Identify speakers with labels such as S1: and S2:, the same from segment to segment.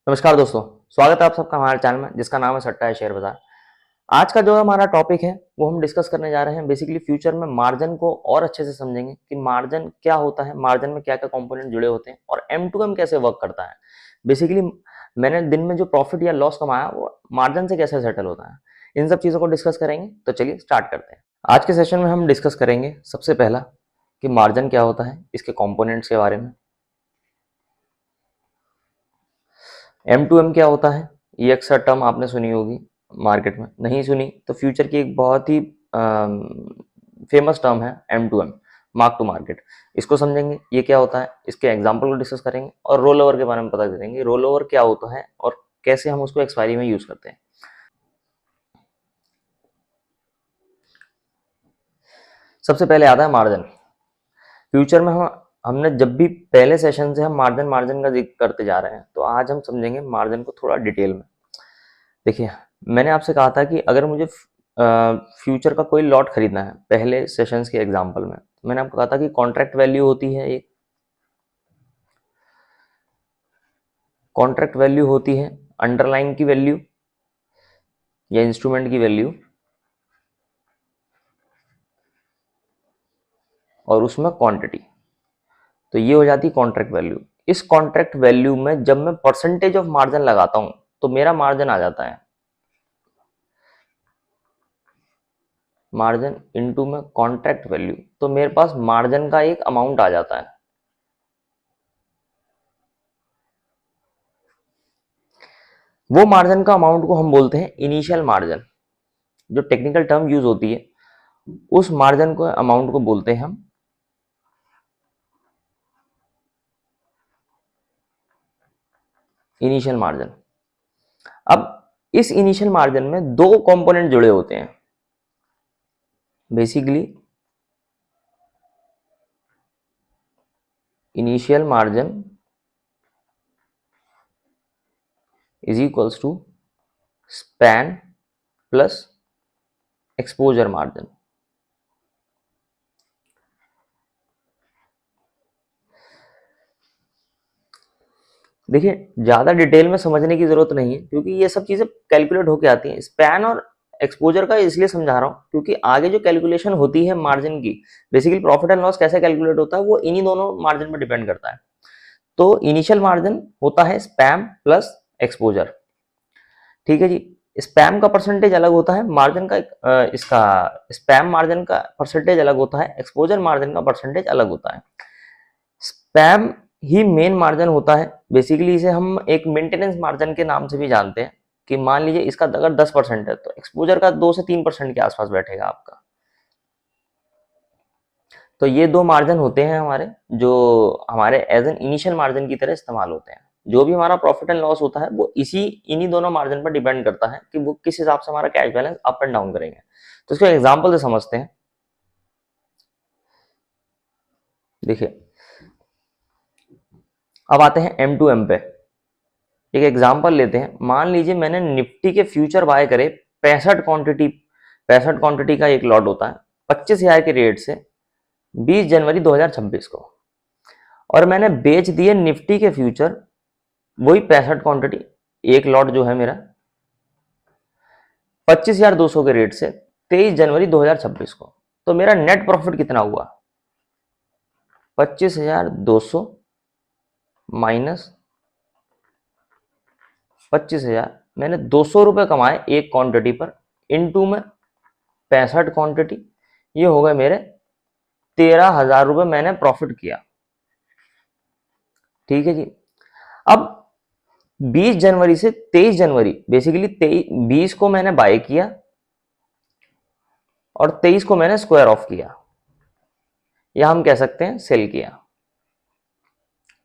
S1: नमस्कार दोस्तों। स्वागत है आप सबका हमारे चैनल में जिसका नाम है सट्टा है शेयर बाजार। आज का जो हमारा टॉपिक है वो हम डिस्कस करने जा रहे हैं। बेसिकली फ्यूचर में मार्जिन को और अच्छे से समझेंगे कि मार्जिन क्या होता है, मार्जिन में क्या क्या कंपोनेंट जुड़े होते हैं और एम टू एम कैसे वर्क करता है। बेसिकली मैंने दिन में जो प्रॉफिट या लॉस कमाया वो मार्जिन से कैसे सेटल होता है, इन सब चीज़ों को डिस्कस करेंगे। तो चलिए स्टार्ट करते हैं। आज के सेशन में हम डिस्कस करेंगे सबसे पहला कि मार्जिन क्या होता है, इसके कॉम्पोनेंट्स के बारे में। एम टू एम क्या होता है, ये अक्सर टर्म आपने सुनी होगी मार्केट में, नहीं सुनी तो फ्यूचर की एक बहुत ही फेमस टर्म है M to M, mark to market. इसको समझेंगे ये क्या होता है, इसके एग्जाम्पल को डिस्कस करेंगे और रोल ओवर के बारे में पता करेंगे रोल ओवर क्या होता है और कैसे हम उसको एक्सपायरी में यूज करते हैं। सबसे पहले आता है मार्जिन। फ्यूचर में हमने जब भी पहले सेशन से हम मार्जिन मार्जिन का जिक्र करते जा रहे हैं, तो आज हम समझेंगे मार्जिन को थोड़ा डिटेल में। देखिए, मैंने आपसे कहा था कि अगर मुझे फ्यूचर का कोई लॉट खरीदना है, पहले सेशंस के एग्जांपल में मैंने आपको कहा था कि कॉन्ट्रैक्ट वैल्यू होती है, एक कॉन्ट्रैक्ट वैल्यू होती है अंडरलाइन की वैल्यू या इंस्ट्रूमेंट की वैल्यू, और उसमें क्वांटिटी। तो ये हो जाती है कॉन्ट्रैक्ट वैल्यू। इस कॉन्ट्रैक्ट वैल्यू में जब मैं परसेंटेज ऑफ मार्जिन लगाता हूं तो मेरा मार्जिन आ जाता है मार्जिन इनटू में कॉन्ट्रैक्ट वैल्यू, तो मेरे पास मार्जिन का एक अमाउंट आ जाता है। वो मार्जिन का अमाउंट को हम बोलते हैं इनिशियल मार्जिन। जो टेक्निकल टर्म यूज होती है उस मार्जिन को अमाउंट को बोलते हैं हम इनिशियल मार्जिन। अब इस इनिशियल मार्जिन में दो कंपोनेंट जुड़े होते हैं। Basically initial margin is equals to span plus exposure margin. देखिए, ज्यादा डिटेल में समझने की जरूरत नहीं है क्योंकि ये सब चीजें कैलकुलेट होके आती हैं। स्पैन और एक्सपोजर का इसलिए समझा रहा हूं क्योंकि आगे जो कैलकुलेशन होती है मार्जिन की, बेसिकली प्रॉफिट एंड लॉस कैसे कैलकुलेट होता है वो इन्हीं दोनों मार्जिन पर डिपेंड करता है। तो इनिशियल मार्जिन होता है स्पैम प्लस एक्सपोजर। ठीक है जी। स्पैम का परसेंटेज अलग होता है, मार्जिन का इसका स्पैम मार्जिन का परसेंटेज अलग होता है, एक्सपोजर मार्जिन का परसेंटेज अलग होता है। स्पैम ही मेन मार्जिन होता है। बेसिकली इसे हम एक मेंटेनेंस मार्जिन के नाम से भी जानते हैं कि मान लीजिए इसका अगर 10% है तो एक्सपोजर का 2 से 3% के आसपास बैठेगा आपका। तो ये दो मार्जिन होते हैं हमारे, जो हमारे एज एन इनिशियल मार्जिन की तरह इस्तेमाल होते हैं। जो भी हमारा प्रॉफिट एंड लॉस होता है वो इन्हीं दोनों मार्जिन पर डिपेंड करता है कि वो किस हिसाब से हमारा cash balance up and down करेंगे। तो इसको एग्जाम्पल से समझते हैं। देखिए, अब आते हैं एम टू एम पे। एक एग्जाम्पल लेते हैं। मान लीजिए मैंने निफ्टी के फ्यूचर बाय करे 65 क्वांटिटी का एक लॉट होता है 25,000 के रेट से 20 जनवरी 2026 को, और मैंने बेच दिए निफ्टी के फ्यूचर वही 65 क्वांटिटी, एक लॉट जो है मेरा 25,200 के रेट से 23 जनवरी 2026 को। तो मेरा नेट प्रॉफिट कितना हुआ? 25,200 माइनस 25,000, मैंने 200 रुपये कमाए एक क्वांटिटी पर, इनटू में 65 क्वांटिटी, ये हो गए मेरे 13,000 रुपये मैंने प्रॉफिट किया। ठीक है जी। अब 20 जनवरी से 23 जनवरी, बेसिकली 20 को मैंने बाय किया और 23 को मैंने स्क्वायर ऑफ किया, या हम कह सकते हैं सेल किया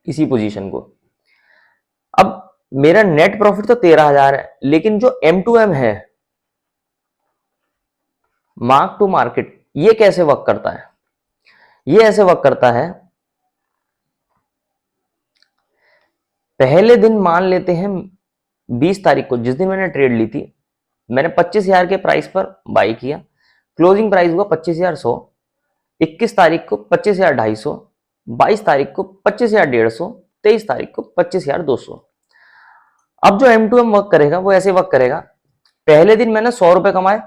S1: इसी पोजीशन को। अब मेरा नेट प्रॉफिट तो 13,000 है, लेकिन जो एम टू एम है, मार्क टू मार्केट, ये कैसे वर्क करता है? ये ऐसे वर्क करता है, पहले दिन मान लेते हैं 20 तारीख को, जिस दिन मैंने ट्रेड ली थी, मैंने 25,000 के प्राइस पर बाई किया, क्लोजिंग प्राइस हुआ 25,100। 21 तारीख को 25,250, 22 तारीख को 25,150, 23 तारीख को 25,200। अब जो M2M वर्क करेगा वो ऐसे वर्क करेगा, पहले दिन मैंने 100 रुपए कमाए,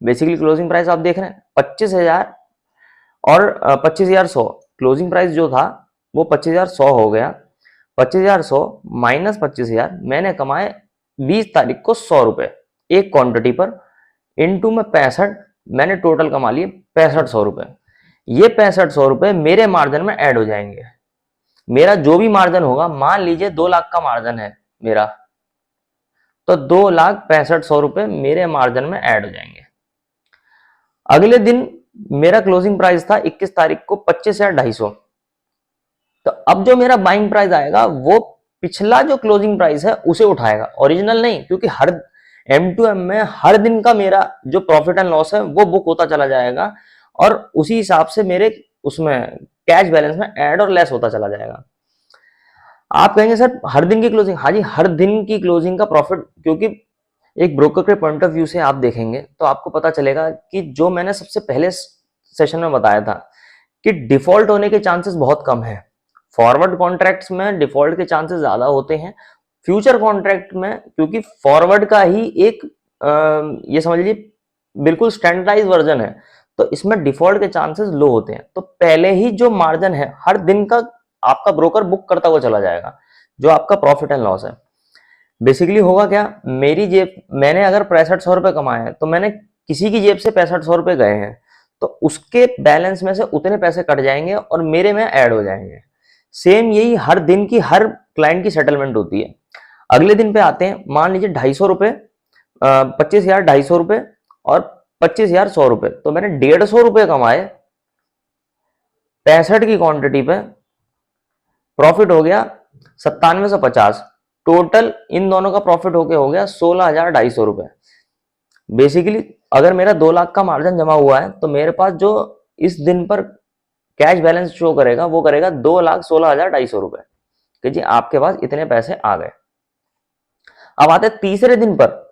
S1: बेसिकली क्लोजिंग प्राइस आप देख रहे हैं 25,000 और 25,100, क्लोजिंग प्राइस जो था वो 25,100 हो गया। 25,100 माइनस 25,000 मैंने कमाए 20 तारीख को 100 रुपए एक क्वांटिटी पर, इनटू में 65 मैंने टोटल कमा लिए 6500 रुपए। ये 6500 रुपए मेरे मार्जिन में ऐड हो जाएंगे। मेरा जो भी मार्जिन होगा, मान लीजिए 2 लाख का मार्जिन है मेरा, तो 2,65,100 रुपए मेरे मार्जिन में ऐड हो जाएंगे। अगले दिन मेरा क्लोजिंग प्राइस था 21 तारीख को 25,250, तो अब जो मेरा बाइंग प्राइस आएगा वो पिछला जो क्लोजिंग प्राइस है उसे उठाएगा, ओरिजिनल नहीं, क्योंकि हर M2M में हर दिन का मेरा जो प्रॉफिट एंड लॉस है वो बुक होता चला जाएगा और उसी हिसाब से मेरे उसमें कैश बैलेंस में ऐड और लेस होता चला जाएगा। आप कहेंगे सर हर दिन की क्लोजिंग, हाँ जी हर दिन की क्लोजिंग का प्रॉफिट, क्योंकि एक ब्रोकर के पॉइंट ऑफ व्यू से आप देखेंगे तो आपको पता चलेगा कि जो मैंने सबसे पहले सेशन में बताया था कि डिफॉल्ट होने के चांसेस बहुत कम है। फॉरवर्ड कॉन्ट्रैक्ट्स में डिफॉल्ट के चांसेस ज्यादा होते हैं, फ्यूचर कॉन्ट्रैक्ट में क्योंकि फॉरवर्ड का ही एक ये समझ लीजिए बिल्कुल स्टैंडर्डाइज वर्जन है, तो इसमें डिफॉल्ट के चांसेस लो होते हैं। तो पहले ही जो मार्जिन है हर दिन का आपका ब्रोकर बुक करता हुआ चला जाएगा, जो आपका प्रॉफिट एंड लॉस है। बेसिकली होगा क्या, मेरी जेब, मैंने अगर 6500 रुपए कमाए हैं तो मैंने किसी की जेब से 6500 रुपए गए हैं, तो उसके बैलेंस में से उतने पैसे कट जाएंगे और मेरे में ऐड हो जाएंगे। सेम यही हर दिन की हर क्लाइंट की सेटलमेंट होती है। अगले दिन पे आते हैं, मान लीजिए 250 रुपए, 25,000 250 रुपए और 25,000 100 रुपए, तो मैंने 150 रुपए कमाए 65 की क्वांटिटी पे, प्रॉफिट हो गया 9750, टोटल इन दोनों का प्रॉफिट होके हो गया 16,250 रुपए। बेसिकली अगर मेरा 2 लाख का मार्जिन जमा हुआ है तो मेरे पास जो इस दिन पर कैश बैलेंस शो करेगा वो करेगा 2,16,250 रुपए कि जी आपके पास इतने पैसे आ गए। अब आते तीसरे दिन पर,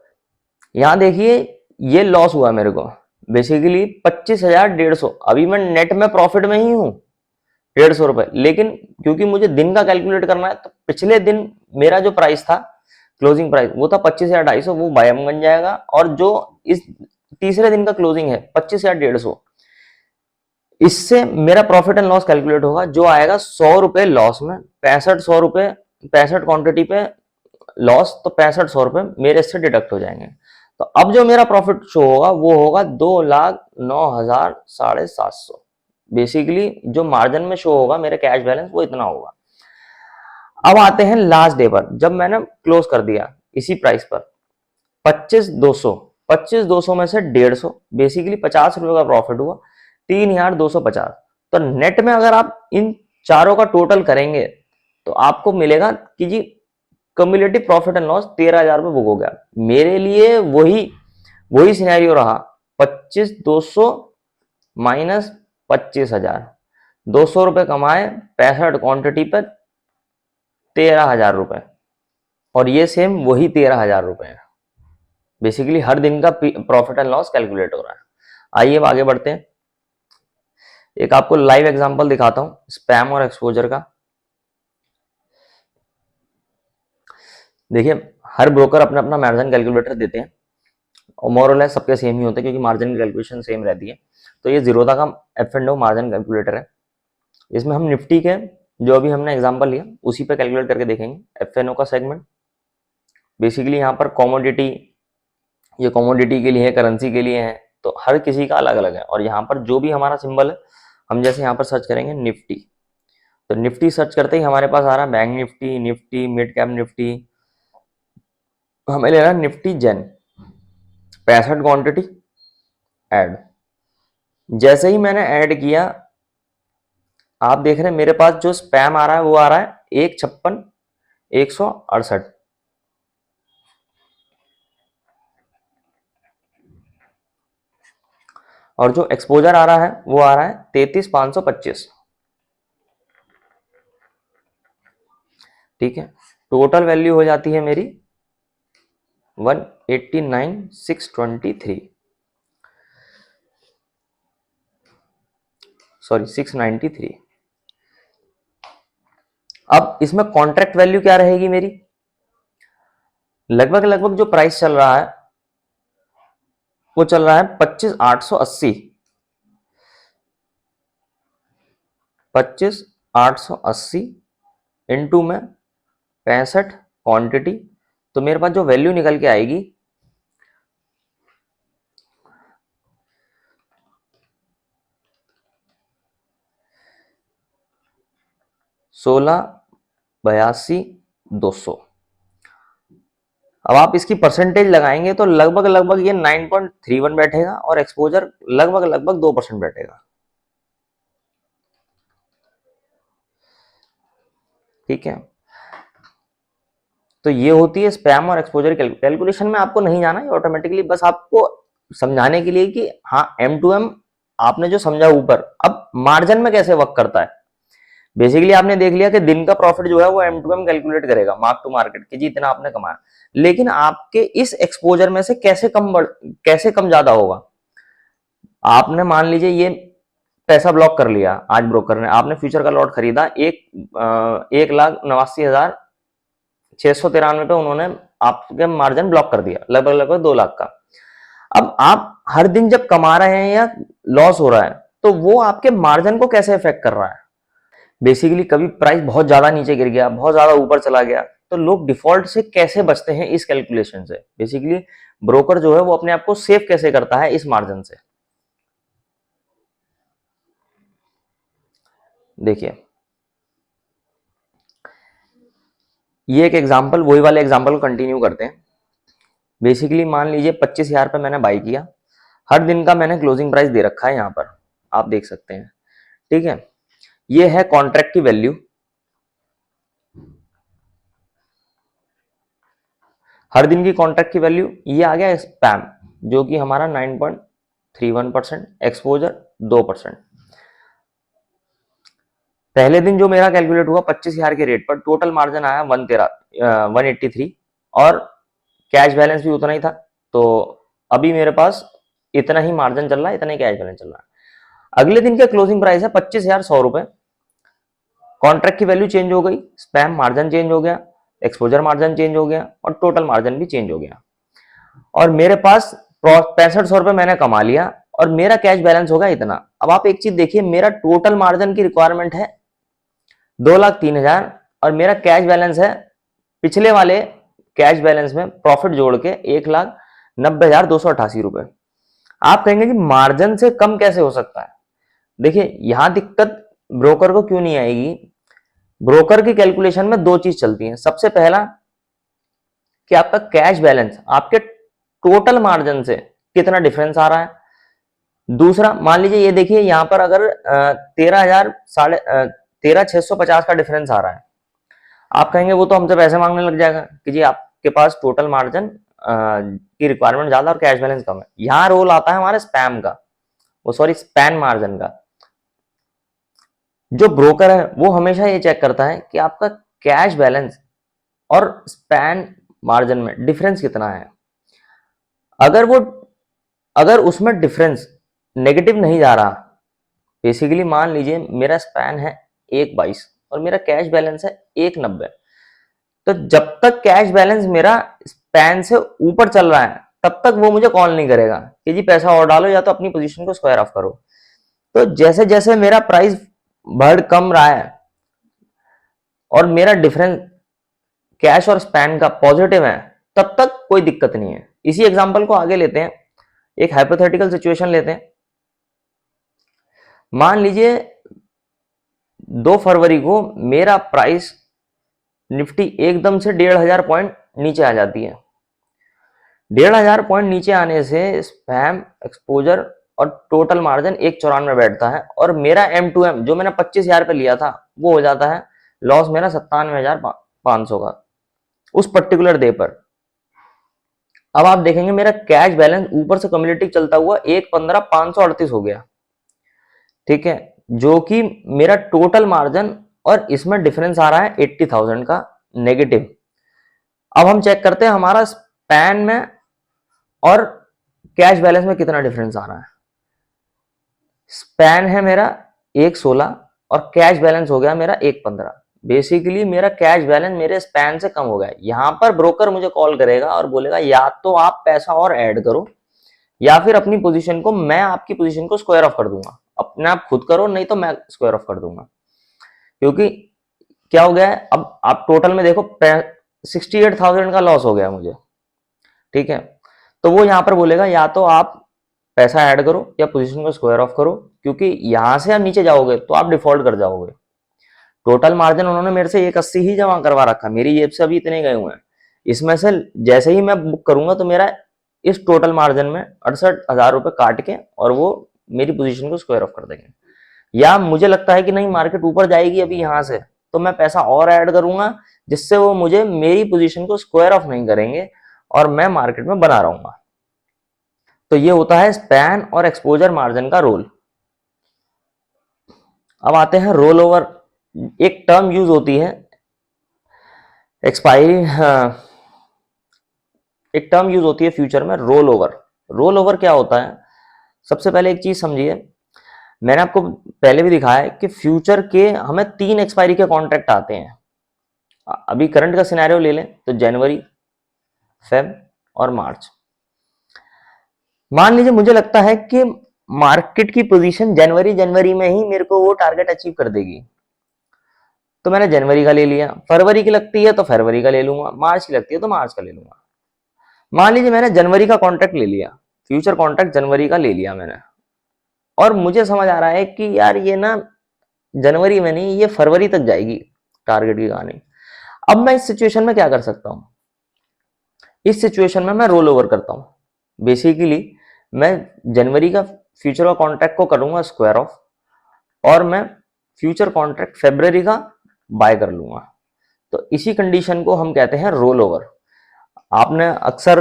S1: यहां देखिए ये लॉस हुआ मेरे को, बेसिकली 25,150, अभी मैं नेट में प्रॉफिट में ही हूं 150 रुपए, लेकिन क्योंकि मुझे दिन का कैलकुलेट करना है तो पिछले दिन मेरा जो प्राइस था क्लोजिंग प्राइस वो था 25,250, वो बायम बन जाएगा, और जो इस तीसरे दिन का क्लोजिंग है 25,150, इससे मेरा प्रॉफिट एंड लॉस कैलकुलेट होगा जो आएगा 100 रुपए लॉस में, 100 रुपए 65 क्वांटिटी पे लॉस, तो 100 रुपए मेरे इससे डिडक्ट हो जाएंगे। तो अब जो मेरा प्रॉफिट शो होगा वो होगा 2,09,750। बेसिकली जो मार्जिन में शो होगा मेरे कैश बैलेंस वो इतना होगा। अब आते हैं लास्ट डे पर, जब मैंने क्लोज कर दिया इसी प्राइस पर 25,200, 25,200 में से 150, बेसिकली 50 रुपए का प्रॉफिट हुआ, 3,250। तो नेट में अगर आप इन चारों का टोटल करेंगे तो आपको मिलेगा कि जी कम्युलेटिव प्रॉफिट एंड लॉस 13,000 रुपए बुक हो गया। मेरे लिए वही वही सिनेरियो रहा, 25,200 माइनस 25,000, 200 रुपए कमाए 65 क्वांटिटी पर, 13,000 रुपए, और ये सेम वही 13,000 रुपए है। बेसिकली हर दिन का प्रॉफिट एंड लॉस कैलकुलेट हो रहा है। आइए अब आगे बढ़ते हैं, एक आपको लाइव एग्जांपल दिखाता हूं स्पैम और एक्सपोजर का। देखिए हर ब्रोकर अपना अपना मार्जिन कैलकुलेटर देते हैं और मोर और लेस सबके सेम ही होते हैं क्योंकि मार्जिन की कैलकुलेशन सेम रहती है। तो ये जीरोधा का F&O मार्जिन कैलकुलेटर है, इसमें हम निफ्टी के जो अभी हमने एग्जांपल लिया उसी पे कैलकुलेट करके देखेंगे। F&O का सेगमेंट बेसिकली यहाँ पर कॉमोडिटी, ये कॉमोडिटी के लिए है, करेंसी के लिए है, तो हर किसी का अलग अलग है। और यहाँ पर जो भी हमारा सिंबल है, हम जैसे यहाँ पर सर्च करेंगे निफ्टी, तो निफ्टी सर्च करते ही हमारे पास आ रहा है bank Nifty, Nifty mid cap Nifty, हमें ले रहा है निफ्टी जेन, 65 क्वांटिटी ऐड। जैसे ही मैंने ऐड किया, आप देख रहे हैं मेरे पास जो स्पैम आ रहा है वो आ रहा है 156,168, और जो एक्सपोजर आ रहा है वो आ रहा है 33,525। ठीक है, टोटल वैल्यू हो जाती है मेरी 189,623, सॉरी 693। अब इसमें कॉन्ट्रैक्ट वैल्यू क्या रहेगी मेरी, लगभग लगभग जो प्राइस चल रहा है वो चल रहा है 25,880। 25,880 इंटू में 65 क्वांटिटी, तो मेरे पास जो वैल्यू निकल के आएगी 16,82,200। अब आप इसकी परसेंटेज लगाएंगे तो लगभग लगभग ये 9.31 बैठेगा और एक्सपोजर लगभग लगभग 2% बैठेगा। ठीक है, तो ये होती है स्पैम और एक्सपोजर कैलकुलेशन में आपको नहीं जाना है ऑटोमेटिकली, बस आपको समझाने के लिए कि हाँ M2M आपने जो समझा ऊपर, अब मार्जिन में कैसे वर्क करता है। बेसिकली आपने देख लिया कि दिन का प्रॉफिट जो है वो M2M कैलकुलेट करेगा मार्क टू मार्केट कि जितना आपने कमाया, लेकिन आपके इस एक्सपोजर में से कैसे कम ज्यादा होगा। आपने मान लीजिए ये पैसा ब्लॉक कर लिया आज ब्रोकर ने, आपने फ्यूचर का लॉट खरीदा 1,89,693 पे उन्होंने आपके मार्जिन ब्लॉक कर दिया, लगभग लगभग 2 लाख का। अब आप हर दिन जब कमा रहे हैं या लॉस हो रहा है तो वो आपके मार्जिन को कैसे इफेक्ट कर रहा है। बेसिकली कभी प्राइस बहुत ज्यादा नीचे गिर गया, बहुत ज्यादा ऊपर चला गया, तो लोग डिफॉल्ट से कैसे बचते हैं इस कैलकुलेशन से। बेसिकली ब्रोकर जो है वो अपने आप को सेव कैसे करता है इस मार्जिन से। देखिए ये एक एग्जांपल, वही वाले एग्जांपल को कंटिन्यू करते हैं। बेसिकली मान लीजिए 25,000 पे मैंने बाई किया, हर दिन का मैंने क्लोजिंग प्राइस दे रखा है, यहाँ पर आप देख सकते हैं। ठीक है, ये है कॉन्ट्रैक्ट की वैल्यू, हर दिन की कॉन्ट्रैक्ट की वैल्यू। ये आ गया स्पैम जो कि हमारा 9.31%, एक्सपोजर 2%। पहले दिन जो मेरा कैलकुलेट हुआ 25,000 के रेट पर, टोटल मार्जिन आया 183 और कैश बैलेंस भी उतना ही था। तो अभी मेरे पास इतना ही मार्जिन चल रहा है, इतना ही कैश बैलेंस चल रहा है। अगले दिन का क्लोजिंग प्राइस है 25,100 रुपए, कॉन्ट्रैक्ट की वैल्यू चेंज हो गई, स्पैम मार्जिन चेंज हो गया, एक्सपोजर मार्जिन चेंज हो गया और टोटल मार्जिन भी चेंज हो गया, और मेरे पास 6500 रुपए मैंने कमा लिया और मेरा कैश बैलेंस होगा इतना। अब आप एक चीज देखिए, मेरा टोटल मार्जिन की रिक्वायरमेंट है 2,03,000 और मेरा कैश बैलेंस है पिछले वाले कैश बैलेंस में प्रॉफिट जोड़ के 1,90,288 रुपए। आप कहेंगे कि मार्जिन से कम कैसे हो सकता है। देखिए यहां दिक्कत ब्रोकर को क्यों नहीं आएगी, ब्रोकर की कैलकुलेशन में दो चीज चलती हैं। सबसे पहला कि आपका कैश बैलेंस आपके टोटल मार्जिन से कितना डिफरेंस आ रहा है। दूसरा मान लीजिए ये देखिए यहाँ पर अगर 13,650 का डिफरेंस आ रहा है, आप कहेंगे वो तो हमसे पैसे मांगने लग जाएगा कि जी आपके पास टोटल मार्जिन की रिक्वायरमेंट ज्यादा और कैश बैलेंस कम है। यहाँ रोल आता है हमारे स्पैम का, वो सॉरी स्पैन मार्जिन का। जो ब्रोकर है वो हमेशा ये चेक करता है कि आपका कैश बैलेंस और स्पैन मार्जिन में डिफरेंस कितना है। अगर उसमें डिफरेंस नेगेटिव नहीं जा रहा, बेसिकली मान लीजिए मेरा स्पैन है 1,22 और मेरा कैश बैलेंस है 1,90, तो जब तक कैश बैलेंस मेरा स्पैन से ऊपर चल रहा है तब तक वो मुझे कॉल नहीं करेगा कि जी पैसा और डालो या तो अपनी पोजीशन को स्क्वायर ऑफ करो। तो जैसे जैसे मेरा प्राइस बढ़ कम रहा है और मेरा डिफरेंस कैश और स्पैन का पॉजिटिव है, तब तक कोई दिक्कत नहीं है। इसी एग्जांपल को आगे लेते हैं, एक हाइपोथेटिकल सिचुएशन लेते हैं। मान लीजिए 2 फरवरी को मेरा प्राइस निफ्टी एकदम से 1,500 पॉइंट नीचे आ जाती है। 1,500 पॉइंट नीचे आने से स्पैम, एक्सपोजर और टोटल मार्जिन 1,94 बैठता है और मेरा M2M जो मैंने 25,000 पे लिया था वो हो जाता है लॉस मेरा 97,500 का उस पर्टिकुलर डे पर। अब आप देखेंगे मेरा कैश बैलेंस ऊपर से कम्युलेटिव चलता हुआ 1,15,538 हो गया। ठीक है, जो कि मेरा टोटल मार्जिन और इसमें डिफरेंस आ रहा है 80,000 का नेगेटिव। अब हम चेक करते हैं हमारा स्पैन में और कैश बैलेंस में कितना डिफरेंस आ रहा है। स्पैन है मेरा 1,16 और कैश बैलेंस हो गया मेरा 1,15, बेसिकली मेरा कैश बैलेंस मेरे स्पैन से कम हो गया है। यहाँ पर ब्रोकर मुझे कॉल करेगा और बोलेगा या तो आप पैसा और ऐड करो या फिर अपनी पोजीशन को, मैं आपकी पोजीशन को स्क्वायर ऑफ कर दूंगा, अपने आप खुद करो, नहीं तो मैं स्क्वायर ऑफ कर दूंगा। क्योंकि क्या हो गया है, अब आप टोटल में देखो 68,000 का लॉस हो गया मुझे, ठीक है। तो वो यहाँ पर बोलेगा या तो आप पैसा ऐड करो या पोजीशन को स्क्वायर ऑफ करो, क्योंकि यहां से आप नीचे जाओगे तो आप डिफॉल्ट कर जाओगे। टोटल मार्जिन उन्होंने मेरे से 180 ही जमा करवा रखा, मेरी जेब से अभी इतने गए हुए हैं। इसमें से जैसे ही मैं बुक करूंगा तो मेरा इस टोटल मार्जिन में 68,000 रुपए काट के और वो मेरी पोजीशन को स्क्वायर ऑफ कर देंगे। या मुझे लगता है कि नहीं मार्केट ऊपर जाएगी अभी यहाँ से, तो मैं पैसा और ऐड करूंगा जिससे वो मुझे मेरी पोजीशन को स्क्वायर ऑफ नहीं करेंगे और मैं मार्केट में बना रहूंगा। तो ये होता है स्पैन और एक्सपोजर मार्जिन का रोल। अब आते हैं रोल ओवर। एक टर्म यूज होती है एक्सपायरी, एक टर्म यूज होती है फ्यूचर में, रोल ओवर। रोल ओवर क्या होता है, सबसे पहले एक चीज समझिए, मैंने आपको पहले भी दिखाया है कि फ्यूचर के हमें 3 एक्सपायरी के कॉन्ट्रैक्ट आते हैं। अभी करंट का सिनेरियो ले लें तो जनवरी, फेब और मार्च। मान लीजिए मुझे लगता है कि मार्केट की पोजीशन जनवरी में ही मेरे को वो टारगेट अचीव कर देगी, तो मैंने जनवरी का ले लिया। फरवरी की लगती है तो फरवरी का ले लूंगा, मार्च की लगती है तो मार्च का ले लूंगा। मान लीजिए मैंने जनवरी का कॉन्ट्रैक्ट ले लिया, फ्यूचर कॉन्ट्रैक्ट जनवरी का ले लिया मैंने, और मुझे समझ आ रहा है कि यार ये ना जनवरी में नहीं, ये फरवरी तक जाएगी टारगेट की कहानी। अब मैं इस सिचुएशन में क्या कर सकता हूं, इस सिचुएशन में मैं रोल ओवर करता हूं। बेसिकली मैं जनवरी का फ्यूचर का कॉन्ट्रैक्ट को करूंगा स्क्वायर ऑफ, और मैं फ्यूचर कॉन्ट्रैक्ट फरवरी का बाय कर लूंगा। तो इसी कंडीशन को हम कहते हैं रोल ओवर। आपने अक्सर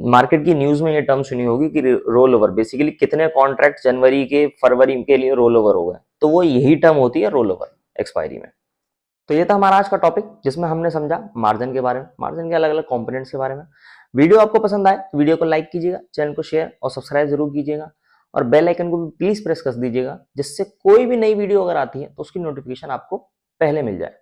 S1: मार्केट की न्यूज में ये टर्म सुनी होगी कि रोल ओवर, बेसिकली कितने कॉन्ट्रैक्ट जनवरी के फरवरी के लिए रोल ओवर हो गए, तो वो यही टर्म होती है रोल ओवर एक्सपायरी में। तो ये था हमारा आज का टॉपिक जिसमें हमने समझा मार्जिन के बारे में, मार्जिन के अलग अलग कंपोनेंट्स के बारे में। वीडियो आपको पसंद आए तो वीडियो को लाइक कीजिएगा, चैनल को शेयर और सब्सक्राइब जरूर कीजिएगा, और बेल आइकन को भी प्लीज प्रेस कर दीजिएगा, जिससे कोई भी नई वीडियो अगर आती है तो उसकी नोटिफिकेशन आपको पहले मिल जाए।